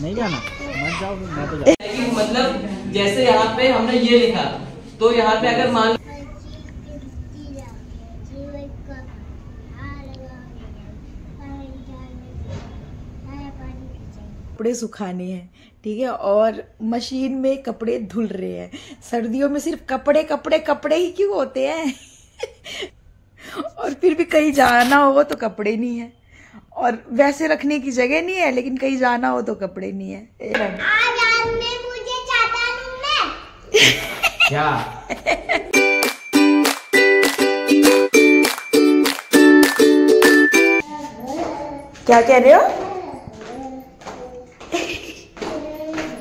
नहीं जाना, मत जाओ, मैं तो जा। मतलब जैसे यहाँ पे हमने ये लिखा, तो यहाँ पे अगर मान कपड़े सुखाने हैं, ठीक है, और मशीन में कपड़े धुल रहे हैं। सर्दियों में सिर्फ कपड़े कपड़े कपड़े ही क्यों होते हैं? और फिर भी कहीं जाना हो तो कपड़े नहीं है, और वैसे रखने की जगह नहीं है, लेकिन कहीं जाना हो तो कपड़े नहीं है। आज में मुझे छाता लूं मैं। क्या क्या कह रहे हो?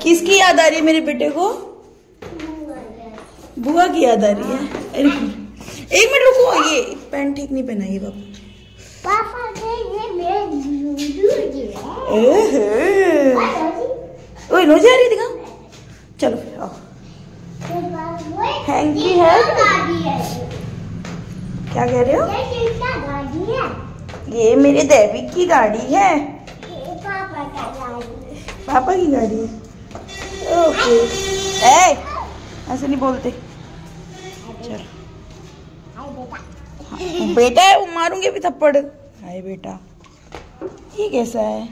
किसकी याद आ रही है मेरे बेटे को? बुआ की याद आ रही है। अरे एक मिनट रुको, ये पैंट ठीक नहीं पहना ये पापा ने ये मेरे दूध दिया। ओए नोजी आ रही दिखा। चलो फिर आओ। हैंकी है। क्या कह रहे हो? ये किसका गाड़ी है? ये मेरे दैविक की गाड़ी है। पापा का गाड़ी। पापा की गाड़ी है। ओके, ऐसे नहीं बोलते। चलो हाँ, बेटा है वो, मारूंगे भी थप्पड़। हाय बेटा, ये कैसा है?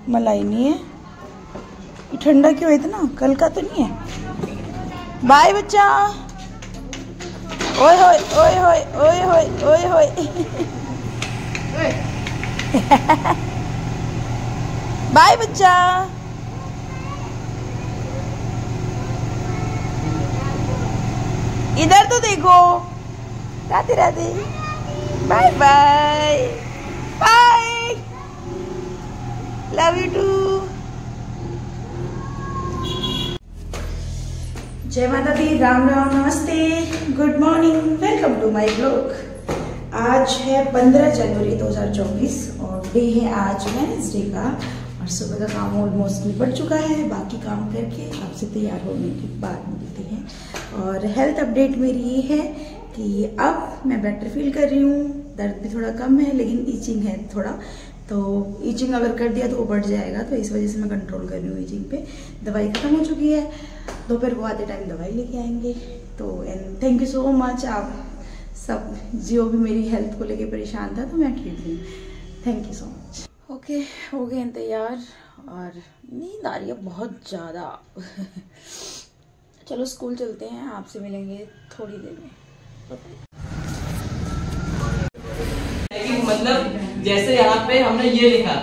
मलाई नहीं है। ये ठंडा क्यों है इतना? कल का तो नहीं है। बाय बच्चा। ओए होए ओए होए ओए होए ओए होए। बाय बच्चा। इधर तो देखो। Radhe Radhe. Bye bye bye. Love you too. जय माता दी, राम राम, नमस्ते, good morning, welcome to my blog. आज है 15 जनवरी 2024 और डे है आज वेडनेसडे का, और सुबह का काम ऑलमोस्ट निपट चुका है। बाकी काम करके आपसे तैयार होने के बाद मिलते हैं। और हेल्थ अपडेट मेरी ये है कि अब मैं बेटर फील कर रही हूँ। दर्द भी थोड़ा कम है, लेकिन ईचिंग है थोड़ा, तो ईचिंग अगर कर दिया तो वो बढ़ जाएगा, तो इस वजह से मैं कंट्रोल कर रही हूँ ईचिंग पे। दवाई खत्म हो चुकी है, दोपहर को आते टाइम दवाई लेके आएंगे। तो and thank you so much, आप सब जो भी मेरी हेल्थ को लेके परेशान था, तो मैं ठीक हूँ। Thank you so much. Okay, हो गए तैयार और नींद आ रही है बहुत ज़्यादा। चलो स्कूल चलते हैं, आपसे मिलेंगे थोड़ी देर में। मतलब जैसे यहाँ पे हमने ये लिखा,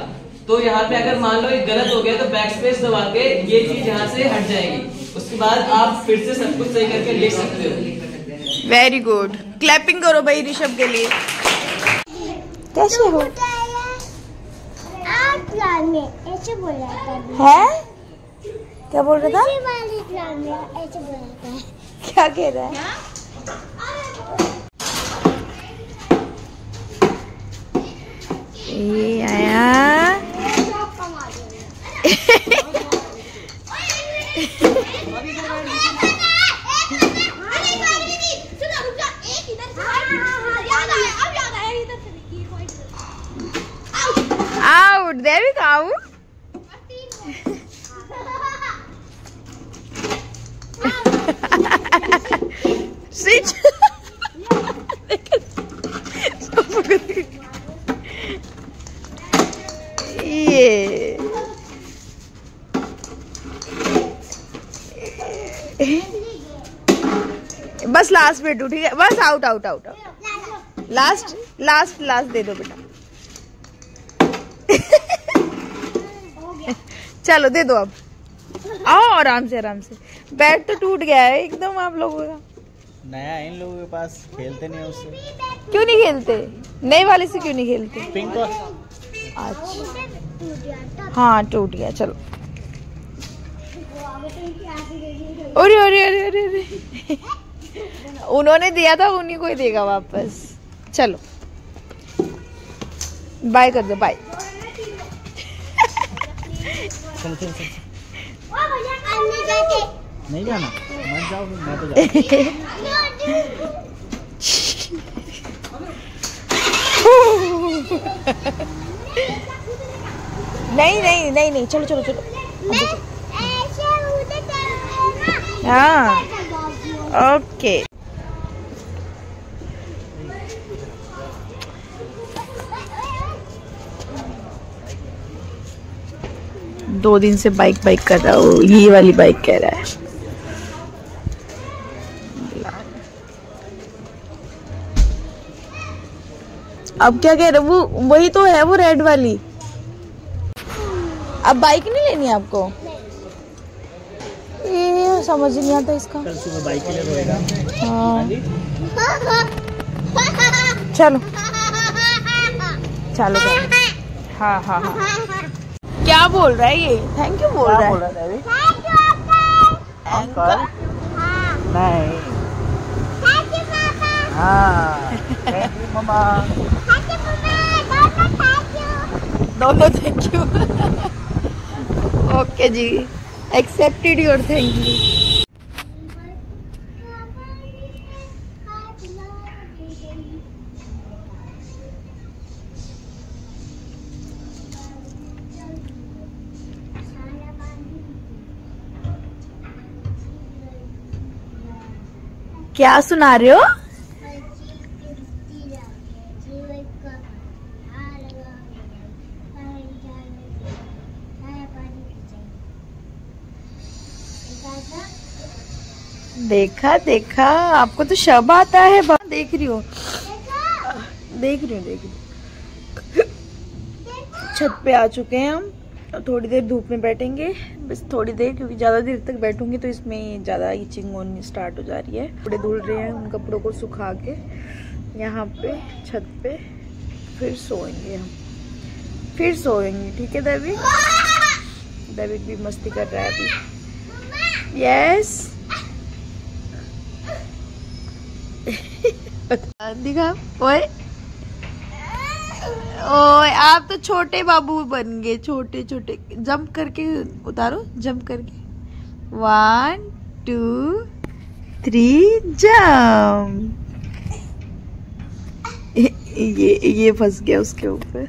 तो यहाँ पे अगर मान लो एक गलत हो गया तो बैक स्पेस दबा के ये चीज यहाँ से हट जाएगी। उसके बाद आप फिर से सब कुछ सही करके लिख सकते हो। वेरी गुड, क्लैपिंग करो भाई ऋषभ के लिए। कैसे हो? ऐसे बोला है? क्या बोल रहा था? ऐसे बोला था। क्या कह रहा है? ये आया। Out, Devik out. स्विच। ये बस लास्ट में टू, ठीक है, बस out out out out. Last last last दे दो बेटा। चलो दे दो अब। आओ आराम से आराम से। बैट तो टूट गया है एकदम आप लोगों का। नया है इन लोगों के पास, खेलते नहीं उससे। क्यों नहीं खेलते? नए वाले से क्यों नहीं खेलते? पिंक और अच्छा हाँ टूट गया। चलो। अरे अरे अरे अरे अरे। उन्होंने दिया था, उन्हीं को ही देगा वापस। चलो बाय कर दो, बाय। चल चल चल। नहीं जाना, मत जाओ, मैं तो जा। नहीं नहीं नहीं नहीं, चलो चलो चलो। ऐसे उधर चलते ना। हाँ ओके। दो दिन से बाइक कर रहा हूँ, ये वाली बाइक कह रहा है। अब क्या कह रहे, वो वही तो है, वो रेड वाली। अब बाइक नहीं लेनी है आपको? ये समझ नहीं आता इसका। कल सुबह बाइक के लिए रोएगा। हाँ चलो चलो चलो। हाँ हाँ हाँ। क्या बोल रहा है ये? थैंक यू बोल रहा है। अंकल नहीं। हाँ थैंक यू मम्मा। दोनों थैंक यू। ओके जी, एक्सेप्टेड योर थैंक यू। क्या सुना रहे हो? देखा देखा, आपको तो शब आता है। देख रही हो देख रही हूँ। छत पे आ चुके हैं हम। थोड़ी देर धूप में बैठेंगे, बस थोड़ी देर, क्योंकि ज़्यादा देर तक बैठूंगी तो इसमें ज़्यादा इचिंग होनी स्टार्ट हो जा रही है। कपड़े धुल रहे हैं, उन कपड़ों को सुखा के यहाँ पे छत पे फिर सोएंगे हम, फिर सोएंगे। ठीक है डेविड? डेविड भी मस्ती कर रहा है अभी। यस दिखा। ओए ओए, आप तो छोटे बाबू बन गए, छोटे छोटे। जंप करके उतारो, जंप करके। 1 2 3 जंप। ये फंस गया उसके ऊपर।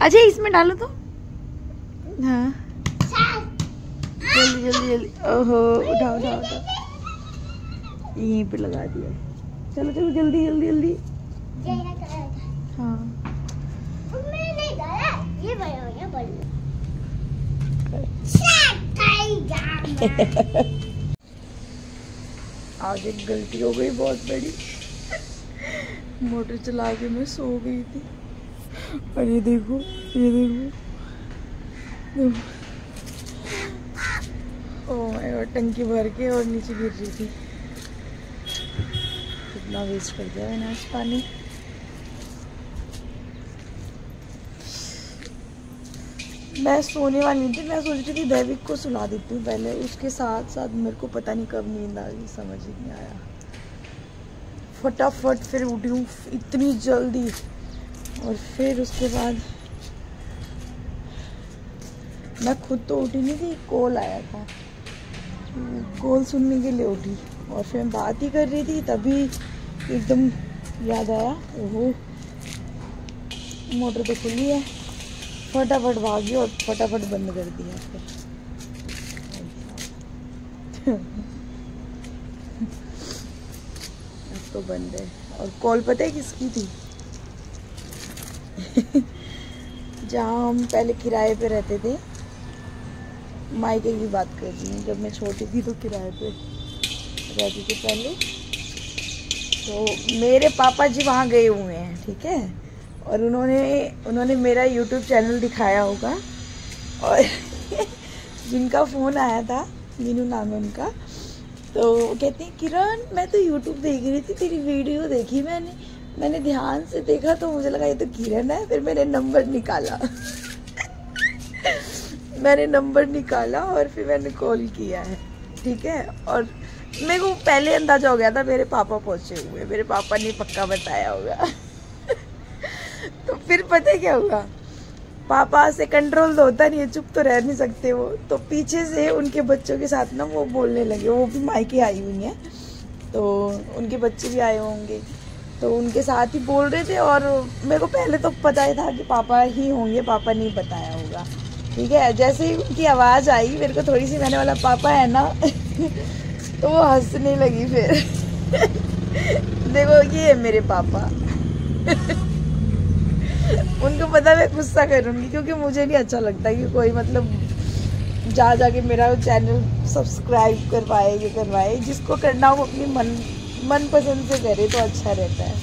अच्छा इसमें डालो तो। हाँ जल्दी जल्दी जल्दी। ओहो उठाओ उठाओ उठाओ। यहीं पे लगा दिया। चलो चलो जल्दी जल्दी जल्दी। हाँ आज एक गलती हो गई बहुत बड़ी। मोटर चला के मैं सो गई थी और ये देखो ओह माय गॉड, टंकी भर के और नीचे गिर रही थी। कितना वेस्ट कर दिया मैंने आज पानी। मैं सोने वाली थी, मैं सोच रही थी दैविक को सुला देती हूँ पहले, उसके साथ साथ मेरे को पता नहीं कब नींद आ गई, समझ ही नहीं आया। फटाफट फिर उठी हूँ इतनी जल्दी, और फिर उसके बाद मैं खुद तो उठी नहीं थी, कॉल आया था, कॉल सुनने के लिए उठी, और फिर मैं बात ही कर रही थी तभी एकदम याद आया, ओहो मोटर तो खुली है। फटाफट भागी और फटाफट बंद कर दिया फिर। अब तो बंद है। और कॉल पता है किसकी थी? जहाँ हम पहले किराए पे रहते थे, मायके की बात कर रही हूँ, जब मैं छोटी थी तो किराए पे रहती थी पहले, तो मेरे पापा जी वहाँ गए हुए हैं, ठीक है, और उन्होंने मेरा यूट्यूब चैनल दिखाया होगा, और जिनका फ़ोन आया था, मीनू नाम है उनका, तो कहते हैं किरण मैं तो यूट्यूब देख रही थी, तेरी वीडियो देखी मैंने ध्यान से देखा तो मुझे लगा ये तो किरण है, फिर मैंने नंबर निकाला मैंने नंबर निकाला और फिर मैंने कॉल किया है, ठीक है। और मेरे को पहले अंदाजा हो गया था मेरे पापा पहुँचे हुए, मेरे पापा ने पक्का बताया होगा तो फिर पता है क्या हुआ, पापा से कंट्रोल तो होता नहीं है, चुप तो रह नहीं सकते वो, तो पीछे से उनके बच्चों के साथ ना वो बोलने लगे, वो भी मायके आई हुई हैं तो उनके बच्चे भी आए होंगे, तो तो उनके साथ ही बोल रहे थे। और मेरे को पहले तो पता ही था कि पापा ही होंगे, पापा नहीं बताया होगा। ठीक है, जैसे ही उनकी आवाज़ आई मेरे को थोड़ी सी, मैंने बोला पापा है ना तो वो हंसने लगी फिर देखो ये है मेरे पापा उनको पता मैं गुस्सा करूँगी, क्योंकि मुझे नहीं अच्छा लगता कि कोई मतलब जाके मेरा चैनल सब्सक्राइब करवाए, ये करवाए। जिसको करना हो अपनी मन पसंद से करे तो अच्छा रहता है,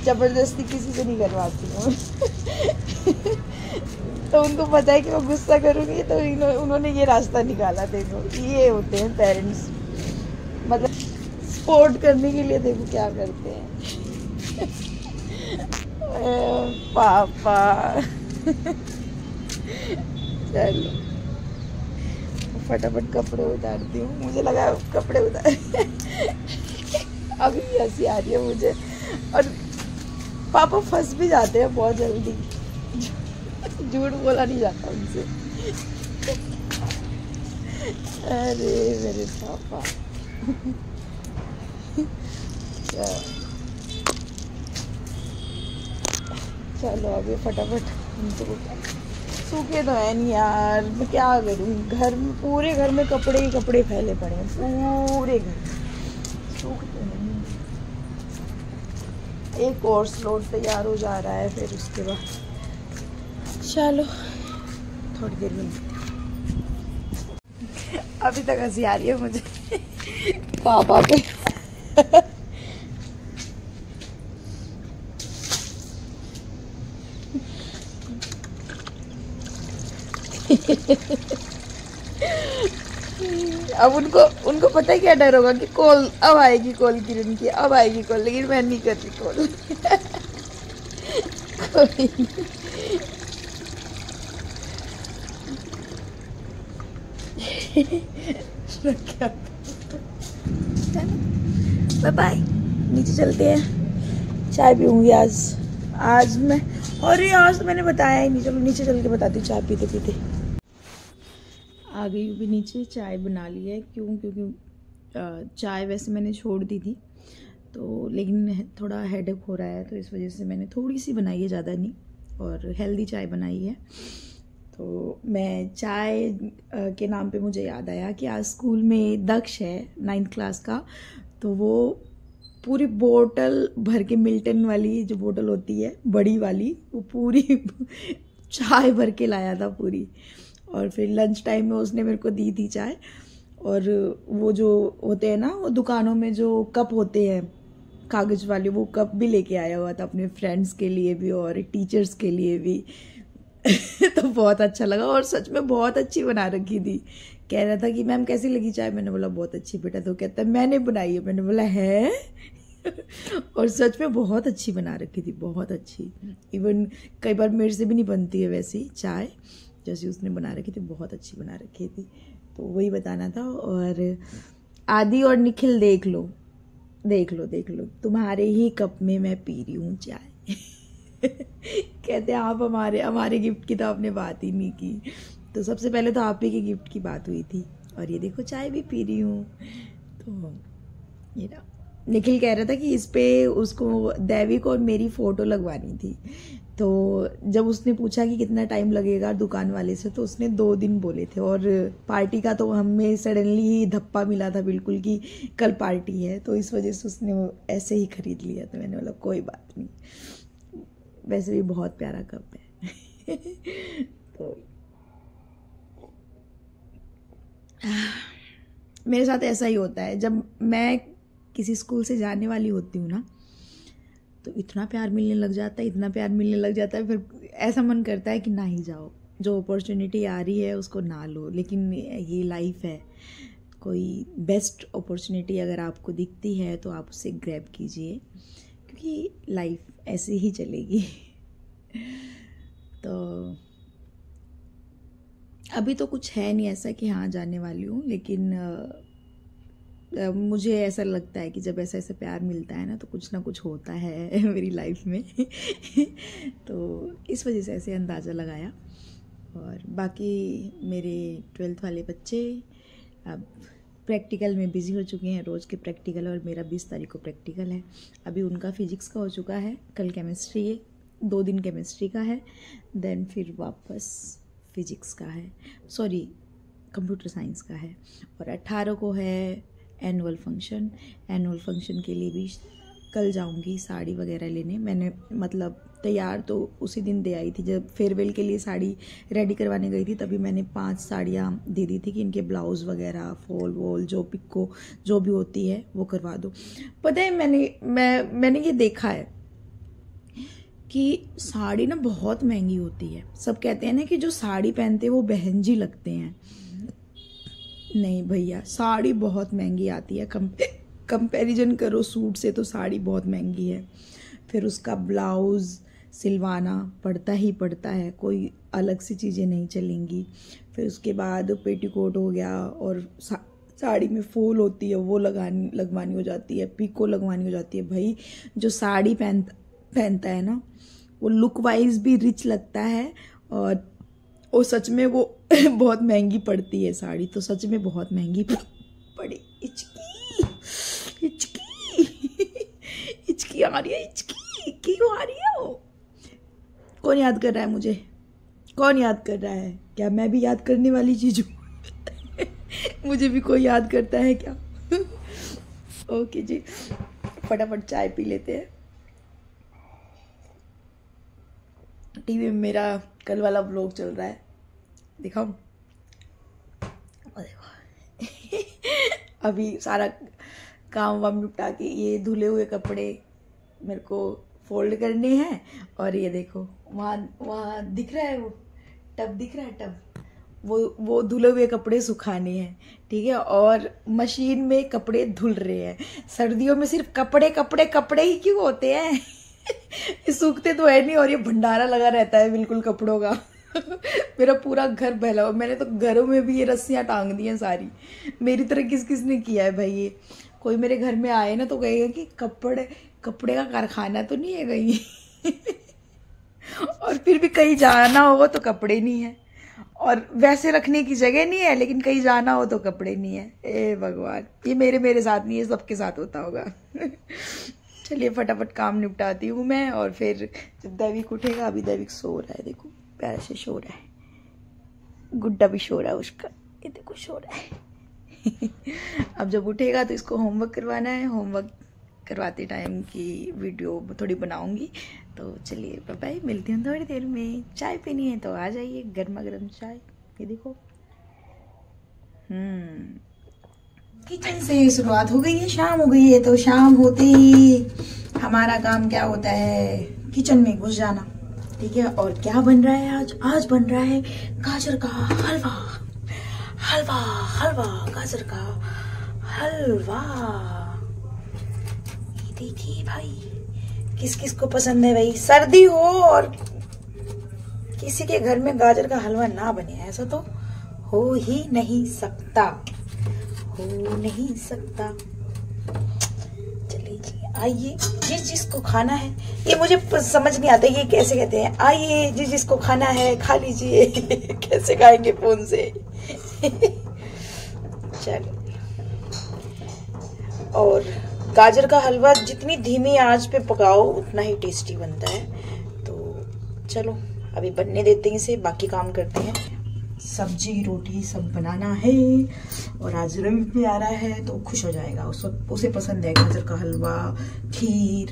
ज़बरदस्ती किसी से नहीं करवाती हूँ तो उनको पता है कि मैं गुस्सा करूँगी, तो उन्होंने ये रास्ता निकाला। देखो ये होते हैं पेरेंट्स, मतलब सपोर्ट करने के लिए देखो क्या करते हैं पापा चलो फटाफट कपड़े उतारती हूँ, मुझे लगा कपड़े उतार अभी हंसी आ रही है मुझे। और पापा फंस भी जाते हैं बहुत जल्दी, झूठ बोला नहीं जाता उनसे। अरे मेरे पापा चलो अभी फटाफट उनको सूखे तो है नहीं यार, मैं क्या करूँ। घर में पूरे घर में कपड़े ही कपड़े फैले पड़े हैं, पूरे घर सूखते नहीं। एक और स्लॉट तैयार हो जा रहा है, फिर उसके बाद चलो थोड़ी देर में। अभी तक हंसी आ रही है मुझे पापा पे अब उनको पता है क्या डर होगा कि कॉल अब आएगी, कॉल किरण की अब आएगी कॉल, लेकिन मैं नहीं कर रही कॉल बाय बाय, नीचे चलते हैं, चाय पीऊंगी आज मैं। और ये आज तो मैंने बताया ही नहीं, चलो नीचे चल के बताती हूँ चाय पीते पीते। आ गई भी नीचे, चाय बना ली है। क्योंकि चाय वैसे मैंने छोड़ दी थी, तो लेकिन थोड़ा हेडेक हो रहा है, तो इस वजह से मैंने थोड़ी सी बनाई है, ज़्यादा नहीं, और हेल्दी चाय बनाई है। तो मैं चाय के नाम पे मुझे याद आया कि आज स्कूल में दक्ष है 9th क्लास का, तो वो पूरी बोतल भर के, मिल्टन वाली जो बोतल होती है बड़ी वाली, वो पूरी चाय भर के लाया था पूरी। और फिर लंच टाइम में उसने मेरे को दी थी चाय। और वो जो होते हैं ना, वो दुकानों में जो कप होते हैं कागज़ वाले, वो कप भी लेके आया हुआ था अपने फ्रेंड्स के लिए भी और टीचर्स के लिए भी तो बहुत अच्छा लगा, और सच में बहुत अच्छी बना रखी थी। कह रहा था कि मैम कैसी लगी चाय, मैंने बोला बहुत अच्छी बेटा, तो कहता है मैंने बनाई है, मैंने बोला है और सच में बहुत अच्छी बना रखी थी, बहुत अच्छी। इवन कई बार मेरे से भी नहीं बनती है वैसी चाय जैसी उसने बना रखी थी, बहुत अच्छी बना रखी थी। तो वही बताना था। और आदि और निखिल देख लो देख लो देख लो, तुम्हारे ही कप में मैं पी रही हूँ चाय कहते हैं आप हमारे गिफ्ट की तो आपने बात ही नहीं की। तो सबसे पहले तो आप ही के गिफ्ट की बात हुई थी, और ये देखो चाय भी पी रही हूँ। तो ये ना, निखिल कह रहा था कि इस पे उसको दैविक और मेरी फ़ोटो लगवानी थी। तो जब उसने पूछा कि कितना टाइम लगेगा दुकान वाले से, तो उसने 2 दिन बोले थे। और पार्टी का तो हमें सडनली ही धप्पा मिला था बिल्कुल कि कल पार्टी है, तो इस वजह से उसने वो ऐसे ही खरीद लिया। तो मैंने बोला कोई बात नहीं, वैसे भी बहुत प्यारा कप है तो मेरे साथ ऐसा ही होता है, जब मैं किसी स्कूल से जाने वाली होती हूँ ना, तो इतना प्यार मिलने लग जाता है, इतना प्यार मिलने लग जाता है, फिर ऐसा मन करता है कि ना ही जाओ, जो अपॉर्चुनिटी आ रही है उसको ना लो। लेकिन ये लाइफ है, कोई बेस्ट अपॉर्चुनिटी अगर आपको दिखती है तो आप उसे ग्रैब कीजिए, क्योंकि लाइफ ऐसे ही चलेगी तो अभी तो कुछ है नहीं ऐसा कि हाँ जाने वाली हूँ, लेकिन मुझे ऐसा लगता है कि जब ऐसा ऐसा प्यार मिलता है ना, तो कुछ ना कुछ होता है मेरी लाइफ में तो इस वजह से ऐसे अंदाज़ा लगाया। और बाकी मेरे 12th वाले बच्चे अब प्रैक्टिकल में बिज़ी हो चुके हैं, रोज़ के प्रैक्टिकल, और मेरा 20 तारीख को प्रैक्टिकल है। अभी उनका फिजिक्स का हो चुका है, कल केमिस्ट्री है, 2 दिन केमिस्ट्री का है, देन फिर वापस फिजिक्स का है, सॉरी कंप्यूटर साइंस का है। और 18 को है एनुअल फंक्शन। एनुअल फंक्शन के लिए भी कल जाऊंगी साड़ी वगैरह लेने। मैंने मतलब तैयार तो उसी दिन दे आई थी, जब फेयरवेल के लिए साड़ी रेडी करवाने गई थी तभी मैंने 5 साड़ियाँ दे दी थी कि इनके ब्लाउज़ वगैरह फॉल वॉल जो पिको जो भी होती है वो करवा दो। पता है मैंने ये देखा है कि साड़ी ना बहुत महंगी होती है। सब कहते हैं ना कि जो साड़ी पहनते हैं वो बहन जी लगते हैं। नहीं भैया, साड़ी बहुत महंगी आती है। कंपैरिजन करो सूट से तो साड़ी बहुत महंगी है। फिर उसका ब्लाउज़ सिलवाना पड़ता ही पड़ता है, कोई अलग सी चीज़ें नहीं चलेंगी। फिर उसके बाद पेटीकोट हो गया, और साड़ी में फॉल होती है वो लगवानी हो जाती है, पिको लगवानी हो जाती है। भाई जो साड़ी पहनता है ना वो लुक वाइज भी रिच लगता है, और सच में वो बहुत महंगी पड़ती है साड़ी, तो सच में बहुत महंगी पड़ी। इचकी आ रही है, इचकी क्यों आ रही है? वो कौन याद कर रहा है मुझे? कौन याद कर रहा है? क्या मैं भी याद करने वाली चीज हूँ? मुझे भी कोई याद करता है क्या? ओके जी, फटाफट चाय पी लेते हैं। टीवी में मेरा कल वाला व्लॉग चल रहा है, दिखाऊं? अभी सारा काम वाम निपटा के ये धुले हुए कपड़े मेरे को फोल्ड करने हैं, और ये देखो वहाँ दिख रहा है, वो टब दिख रहा है, टब वो धुले हुए कपड़े सुखाने हैं, ठीक है। और मशीन में कपड़े धुल रहे हैं। सर्दियों में सिर्फ कपड़े ही क्यों होते हैं? ये सूखते तो है नहीं, और ये भंडारा लगा रहता है बिल्कुल कपड़ों का। मेरा पूरा घर फैला हुआ। मैंने तो घरों में भी ये रस्सियां टांग दी हैं सारी। मेरी तरह किस ने किया है भाई? ये कोई मेरे घर में आए ना तो कहेगा कि कपड़े का कारखाना तो नहीं है कहीं। और फिर भी कहीं जाना हो तो कपड़े नहीं है, और वैसे रखने की जगह नहीं है, लेकिन कहीं जाना हो तो कपड़े नहीं है। ए भगवान, ये मेरे साथ नहीं है, सबके साथ होता होगा। चलिए फटाफट काम निपटाती हूँ मैं, और फिर जब दैविक उठेगा, अभी दैविक सो रहा है, देखो प्यारे से सो रहा है, गुड्डा भी सो रहा है उसका, ये देखो सो रहा है। अब जब उठेगा तो इसको होमवर्क करवाना है। होमवर्क करवाते टाइम की वीडियो थोड़ी बनाऊंगी। तो चलिए बाय बाय, मिलती हूँ थोड़ी देर में। चाय पीनी है तो आ जाइए, गर्मा गर्म चाय, ये देखो। किचन से शुरुआत हो गई है, शाम हो गई है, तो शाम होते ही हमारा काम क्या होता है? किचन में घुस जाना, ठीक है। और क्या बन रहा है आज बन रहा है गाजर का हलवा। गाजर का हलवा, ये देखिए भाई, किस किस को पसंद है भाई? सर्दी हो और किसी के घर में गाजर का हलवा ना बने, ऐसा तो हो ही नहीं सकता, चलिए आइए, जिसको खाना है, ये मुझे समझ नहीं आता ये कैसे कहते हैं, आइए जिसको खाना है खा लीजिए। कैसे खाएंगे फोन से? चलो, और गाजर का हलवा जितनी धीमी आंच पे पकाओ उतना ही टेस्टी बनता है। तो चलो अभी बनने देते हैं इसे, बाकी काम करते हैं। सब्जी रोटी सब बनाना है, और आज रवि भी आ रहा है तो खुश हो जाएगा। उसे पसंद है गाजर का हलवा, खीर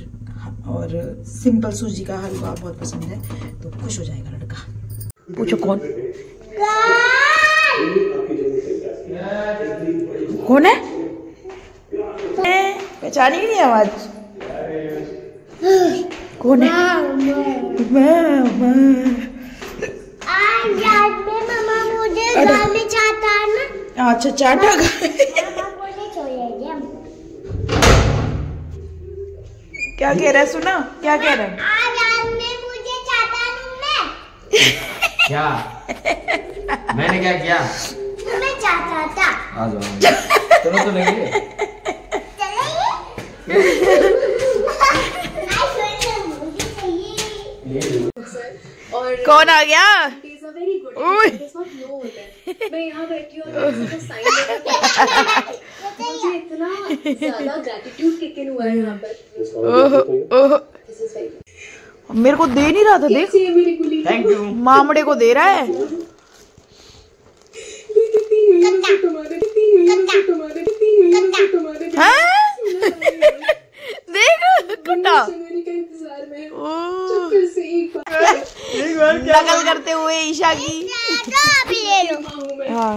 और सिंपल सूजी का हलवा बहुत पसंद है, तो खुश हो जाएगा लड़का। पूछो कौन है? पहचानी नहीं आवाज? कौन है? मम्मा मुझे घर में चाहता है ना। अच्छा चाटा। क्या कह रहा है? सुना क्या कह रहा है? आज में मुझे चाहता मैं। क्या? मैंने क्या किया? तुम्हें चाहता था। आ जाओ, चलो तो लेंगे। कौन आ गया? मैं यहाँ बैठी हूँ मुझे इतना ज्यादा ग्रेटिट्यूड किक इन हुआ है यहाँ पर। मेरे को दे नहीं रहा था, देख थैंक यू। मामड़े को दे रहा है। देख कुत्ता नकल करते हुए ईशा की। हाँ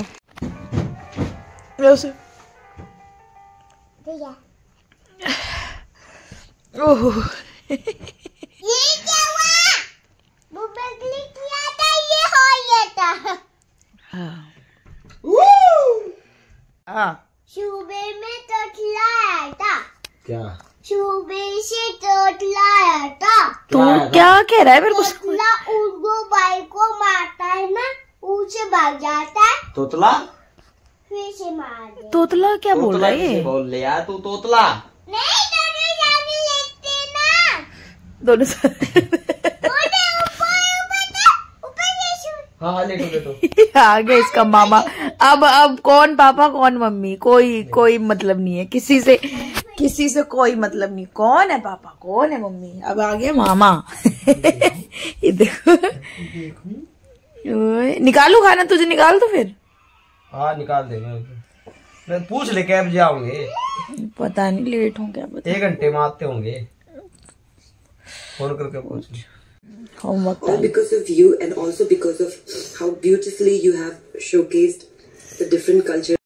ओह ये क्या हुआ? वो बदली किया था, ये हो गया था। हाँ सुबह में तोतलाया था। क्या? सुबह से तोतलाया था। तो क्या कह रहा है मेरे को? तोतला उर्दू भाई को मारता है ना, उसे भाग जाता है, तोतला? फिर से मार दे। तोतला क्या बोल रहा है ये? बोल ले यार तू तोतला। नहीं, दोनों जाने लेते ना। दोनों हाँ लेटो। आगे इसका मामा। अब कौन पापा कौन मम्मी, कोई मतलब नहीं है किसी से कोई मतलब नहीं। कौन है पापा कौन है मम्मी, अब आ गया मामा। ये देखो निकालू खाना, तुझे निकाल तो फिर। हाँ निकाल देंगे। मैं पूछ ले कैब जाओगे? पता नहीं लेट हो क्या पता। 1 घंटे में आते होंगे, फोन करके पूछ ले। Homework All because of you, and also because of how beautifully you have showcased the different cultures.